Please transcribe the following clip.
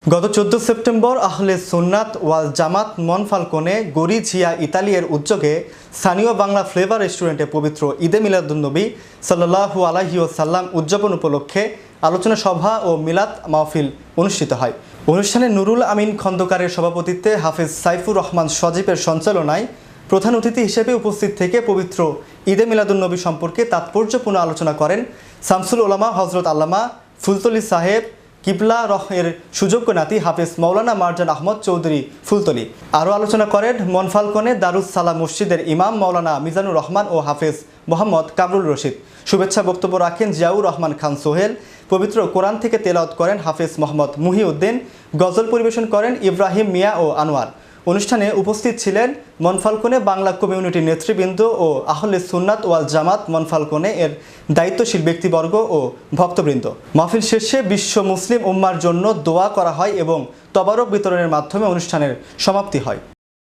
গত 14 সেপ্টেম্বর আহলে সুন্নাত ওয়াল জামাত মনফালকোনে গরিঝিয়া ইতালির উদ্যোগে স্থানীয় বাংলা ফ্লেভার রেস্টুরেন্টে পবিত্র ঈদে মিলাদুন্নবী সাল্লাল্লাহু আলাইহি ওয়াসাল্লাম উদযাপন উপলক্ষে আলোচনা সভা ও মিলাদ মাহফিল অনুষ্ঠিত হয়। অনুষ্ঠানে নুরুল আমিন খন্দকারের সভাপতিত্বে হাফেজ সাইফুর রহমান সজীবের সঞ্চালনায় প্রধান অতিথি হিসেবে উপস্থিত থেকে পবিত্র ঈদে মিলাদুন্নবী সম্পর্কে তাৎপর্যপূর্ণ আলোচনা করেন শামসুল উলামা হজরত আল্লামা ফুলতলি সাহেব কিবলা রহের সুযোগ্য নাতি হাফেজ মাওলানা মারজান আহমদ চৌধুরী ফুলতলি। আরও আলোচনা করেন মনফালকোনে দারুস সালাম মসজিদের ইমাম মাওলানা মিজানুর রহমান ও হাফেজ মোহাম্মদ কামরুল রশিদ। শুভেচ্ছা বক্তব্য রাখেন জিয়াউর রহমান খান সোহেল। পবিত্র কোরআন থেকে তেলাওয়াত করেন হাফেজ মোহাম্মদ মুহিউদ্দিন। গজল পরিবেশন করেন ইব্রাহিম মিয়া ও আনোয়ার। অনুষ্ঠানে উপস্থিত ছিলেন মনফালকোনে বাংলা কমিউনিটি নেতৃবৃন্দ ও আহলে সুন্নাত ওয়াল জামাত মনফালকোনে এর দায়িত্বশীল ব্যক্তিবর্গ ও ভক্তবৃন্দ। মাহফিল শেষে বিশ্ব মুসলিম উম্মার জন্য দোয়া করা হয় এবং তবারক বিতরণের মাধ্যমে অনুষ্ঠানের সমাপ্তি হয়।